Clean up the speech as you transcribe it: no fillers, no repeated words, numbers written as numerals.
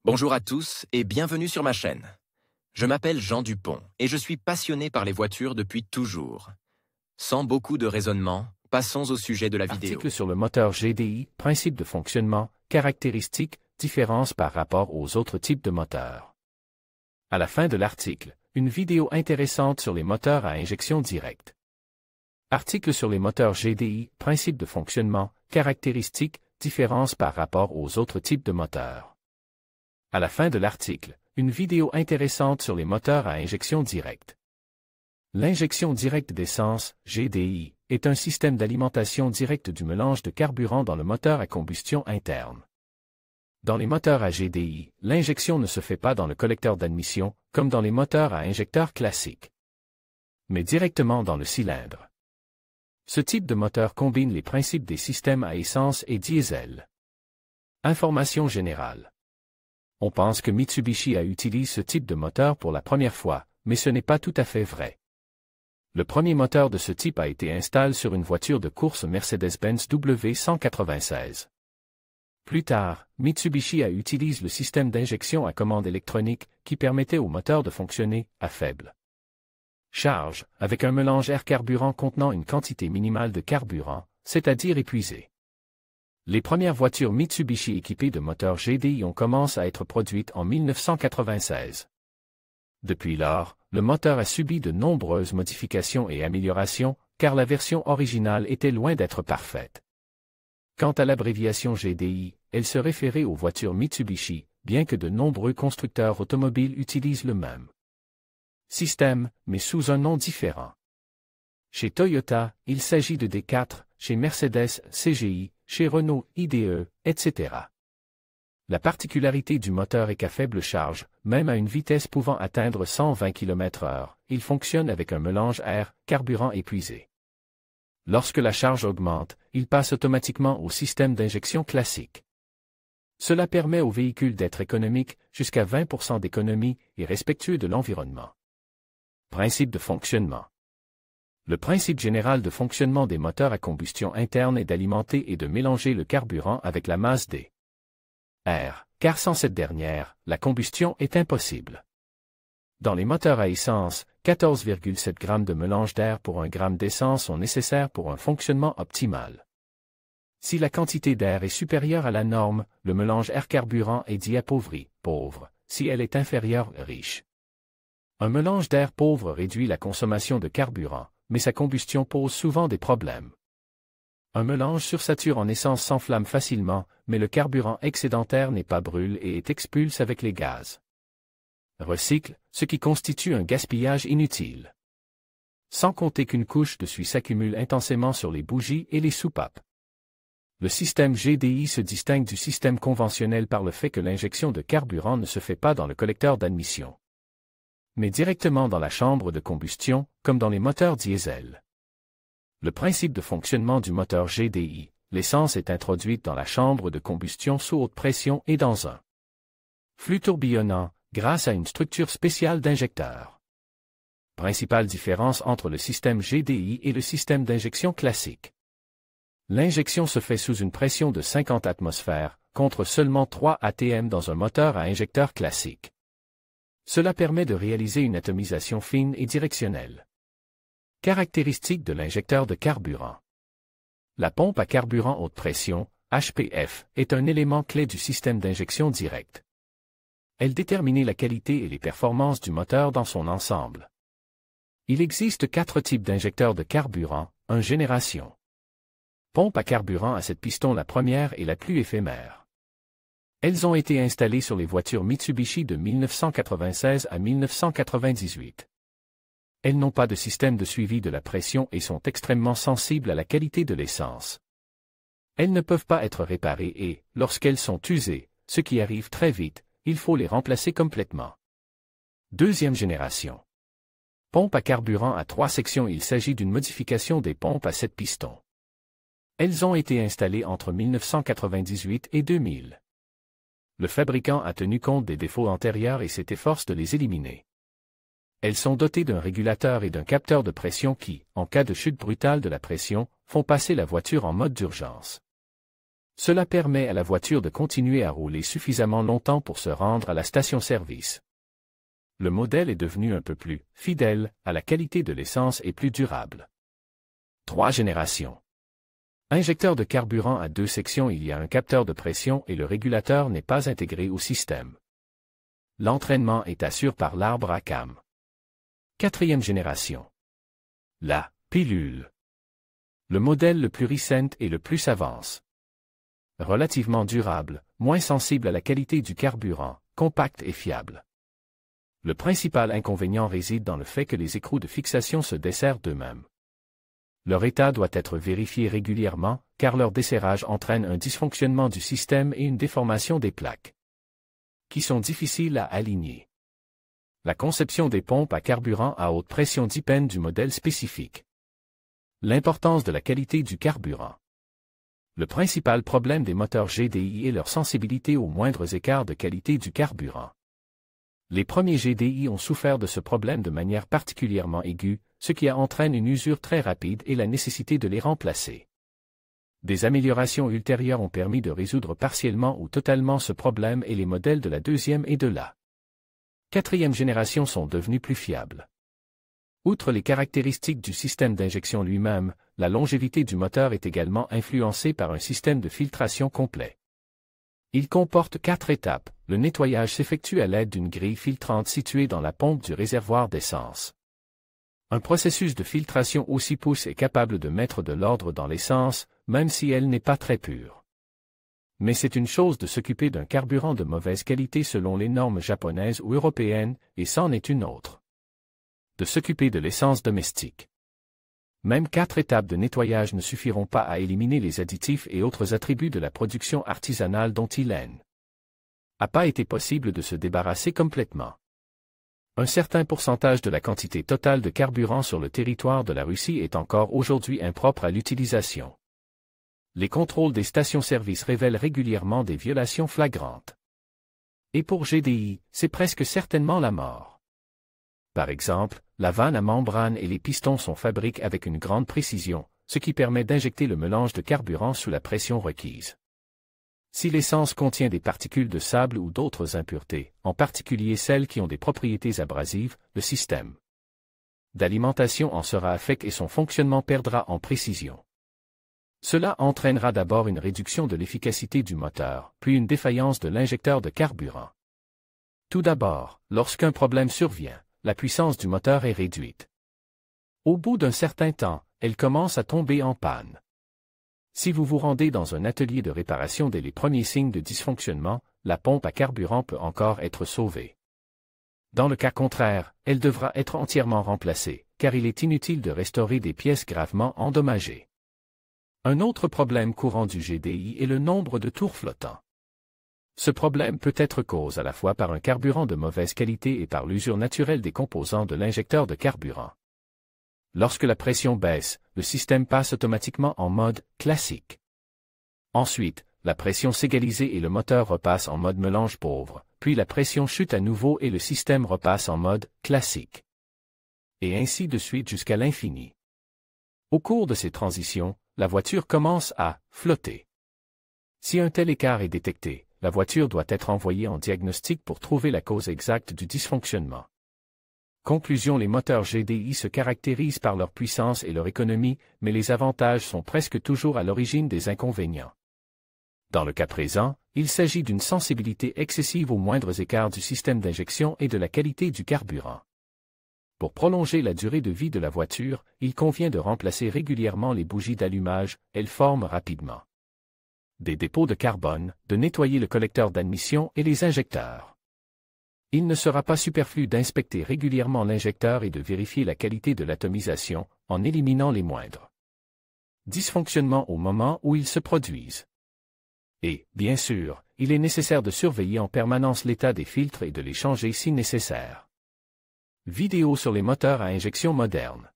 Bonjour à tous et bienvenue sur ma chaîne. Je m'appelle Jean Dupont et je suis passionné par les voitures depuis toujours. Sans beaucoup de raisonnement, passons au sujet de la vidéo. Article sur le moteur GDI, principe de fonctionnement, caractéristiques, différences par rapport aux autres types de moteurs. À la fin de l'article, une vidéo intéressante sur les moteurs à injection directe. Article sur les moteurs GDI, principe de fonctionnement, caractéristiques, différences par rapport aux autres types de moteurs. À la fin de l'article, une vidéo intéressante sur les moteurs à injection directe. L'injection directe d'essence, GDI, est un système d'alimentation directe du mélange de carburant dans le moteur à combustion interne. Dans les moteurs à GDI, l'injection ne se fait pas dans le collecteur d'admission, comme dans les moteurs à injecteur classiques, mais directement dans le cylindre. Ce type de moteur combine les principes des systèmes à essence et diesel. Information générale. On pense que Mitsubishi utilise ce type de moteur pour la première fois, mais ce n'est pas tout à fait vrai. Le premier moteur de ce type a été installé sur une voiture de course Mercedes-Benz W196. Plus tard, Mitsubishi utilise le système d'injection à commande électronique qui permettait au moteur de fonctionner à faible charge, avec un mélange air-carburant contenant une quantité minimale de carburant, c'est-à-dire épuisé. Les premières voitures Mitsubishi équipées de moteurs GDI ont commencé à être produites en 1996. Depuis lors, le moteur a subi de nombreuses modifications et améliorations, car la version originale était loin d'être parfaite. Quant à l'abréviation GDI, elle se référait aux voitures Mitsubishi, bien que de nombreux constructeurs automobiles utilisent le même système, mais sous un nom différent. Chez Toyota, il s'agit de D4, chez Mercedes, CGI, chez Renault, IDE, etc. La particularité du moteur est qu'à faible charge, même à une vitesse pouvant atteindre 120 km/h, il fonctionne avec un mélange air-carburant épuisé. Lorsque la charge augmente, il passe automatiquement au système d'injection classique. Cela permet au véhicule d'être économique, jusqu'à 20% d'économie, et respectueux de l'environnement. Principe de fonctionnement. Le principe général de fonctionnement des moteurs à combustion interne est d'alimenter et de mélanger le carburant avec la masse des air, car sans cette dernière, la combustion est impossible. Dans les moteurs à essence, 14,7 g de mélange d'air pour 1 g d'essence sont nécessaires pour un fonctionnement optimal. Si la quantité d'air est supérieure à la norme, le mélange air-carburant est dit appauvri, pauvre, si elle est inférieure, riche. Un mélange d'air pauvre réduit la consommation de carburant, mais sa combustion pose souvent des problèmes. Un mélange sursature en essence s'enflamme facilement, mais le carburant excédentaire n'est pas brûlé et est expulsé avec les gaz. Recycle, ce qui constitue un gaspillage inutile. Sans compter qu'une couche de suie s'accumule intensément sur les bougies et les soupapes. Le système GDI se distingue du système conventionnel par le fait que l'injection de carburant ne se fait pas dans le collecteur d'admission, mais directement dans la chambre de combustion, comme dans les moteurs diesel. Le principe de fonctionnement du moteur GDI, l'essence est introduite dans la chambre de combustion sous haute pression et dans un flux tourbillonnant, grâce à une structure spéciale d'injecteur. Principale différence entre le système GDI et le système d'injection classique. L'injection se fait sous une pression de 50 atmosphères, contre seulement 3 atm dans un moteur à injecteur classique. Cela permet de réaliser une atomisation fine et directionnelle. Caractéristiques de l'injecteur de carburant. La pompe à carburant haute pression, HPF, est un élément clé du système d'injection directe. Elle détermine la qualité et les performances du moteur dans son ensemble. Il existe 4 types d'injecteurs de carburant, 1 génération. Pompe à carburant à 7 pistons. La première est la plus éphémère. Elles ont été installées sur les voitures Mitsubishi de 1996 à 1998. Elles n'ont pas de système de suivi de la pression et sont extrêmement sensibles à la qualité de l'essence. Elles ne peuvent pas être réparées et, lorsqu'elles sont usées, ce qui arrive très vite, il faut les remplacer complètement. Deuxième génération. Pompe à carburant à 3 sections. Il s'agit d'une modification des pompes à 7 pistons. Elles ont été installées entre 1998 et 2000. Le fabricant a tenu compte des défauts antérieurs et s'est efforcé de les éliminer. Elles sont dotées d'un régulateur et d'un capteur de pression qui, en cas de chute brutale de la pression, font passer la voiture en mode d'urgence. Cela permet à la voiture de continuer à rouler suffisamment longtemps pour se rendre à la station-service. Le modèle est devenu un peu plus fidèle à la qualité de l'essence et plus durable. 3 générations. Injecteur de carburant à 2 sections. Il y a un capteur de pression et le régulateur n'est pas intégré au système. L'entraînement est assuré par l'arbre à cam. 4e génération. La pilule. Le modèle le plus récent et le plus s'avance. Relativement durable, moins sensible à la qualité du carburant, compact et fiable. Le principal inconvénient réside dans le fait que les écrous de fixation se desserrent d'eux-mêmes. Leur état doit être vérifié régulièrement, car leur desserrage entraîne un dysfonctionnement du système et une déformation des plaques, qui sont difficiles à aligner. La conception des pompes à carburant à haute pression dépend du modèle spécifique. L'importance de la qualité du carburant. Le principal problème des moteurs GDI est leur sensibilité aux moindres écarts de qualité du carburant. Les premiers GDI ont souffert de ce problème de manière particulièrement aiguë, ce qui entraîne une usure très rapide et la nécessité de les remplacer. Des améliorations ultérieures ont permis de résoudre partiellement ou totalement ce problème et les modèles de la 2e et de la 4e génération sont devenus plus fiables. Outre les caractéristiques du système d'injection lui-même, la longévité du moteur est également influencée par un système de filtration complet. Il comporte 4 étapes. Le nettoyage s'effectue à l'aide d'une grille filtrante située dans la pompe du réservoir d'essence. Un processus de filtration aussi pousse est capable de mettre de l'ordre dans l'essence, même si elle n'est pas très pure. Mais c'est une chose de s'occuper d'un carburant de mauvaise qualité selon les normes japonaises ou européennes, et c'en est une autre. De s'occuper de l'essence domestique. Même 4 étapes de nettoyage ne suffiront pas à éliminer les additifs et autres attributs de la production artisanale dont il n'a pas été possible de se débarrasser complètement. Un certain pourcentage de la quantité totale de carburant sur le territoire de la Russie est encore aujourd'hui impropre à l'utilisation. Les contrôles des stations-service révèlent régulièrement des violations flagrantes. Et pour GDI, c'est presque certainement la mort. Par exemple, la vanne à membrane et les pistons sont fabriqués avec une grande précision, ce qui permet d'injecter le mélange de carburant sous la pression requise. Si l'essence contient des particules de sable ou d'autres impuretés, en particulier celles qui ont des propriétés abrasives, le système d'alimentation en sera affecté et son fonctionnement perdra en précision. Cela entraînera d'abord une réduction de l'efficacité du moteur, puis une défaillance de l'injecteur de carburant. Tout d'abord, lorsqu'un problème survient, la puissance du moteur est réduite. Au bout d'un certain temps, elle commence à tomber en panne. Si vous vous rendez dans un atelier de réparation dès les premiers signes de dysfonctionnement, la pompe à carburant peut encore être sauvée. Dans le cas contraire, elle devra être entièrement remplacée, car il est inutile de restaurer des pièces gravement endommagées. Un autre problème courant du GDI est le nombre de tours flottants. Ce problème peut être causé à la fois par un carburant de mauvaise qualité et par l'usure naturelle des composants de l'injecteur de carburant. Lorsque la pression baisse, le système passe automatiquement en mode classique. Ensuite, la pression s'égalise et le moteur repasse en mode mélange pauvre, puis la pression chute à nouveau et le système repasse en mode classique. Et ainsi de suite jusqu'à l'infini. Au cours de ces transitions, la voiture commence à flotter. Si un tel écart est détecté, la voiture doit être envoyée en diagnostic pour trouver la cause exacte du dysfonctionnement. Conclusion: les moteurs GDI se caractérisent par leur puissance et leur économie, mais les avantages sont presque toujours à l'origine des inconvénients. Dans le cas présent, il s'agit d'une sensibilité excessive aux moindres écarts du système d'injection et de la qualité du carburant. Pour prolonger la durée de vie de la voiture, il convient de remplacer régulièrement les bougies d'allumage, elles forment rapidement des dépôts de carbone, de nettoyer le collecteur d'admission et les injecteurs. Il ne sera pas superflu d'inspecter régulièrement l'injecteur et de vérifier la qualité de l'atomisation, en éliminant les moindres dysfonctionnements au moment où ils se produisent. Et, bien sûr, il est nécessaire de surveiller en permanence l'état des filtres et de les changer si nécessaire. Vidéo sur les moteurs à injection modernes.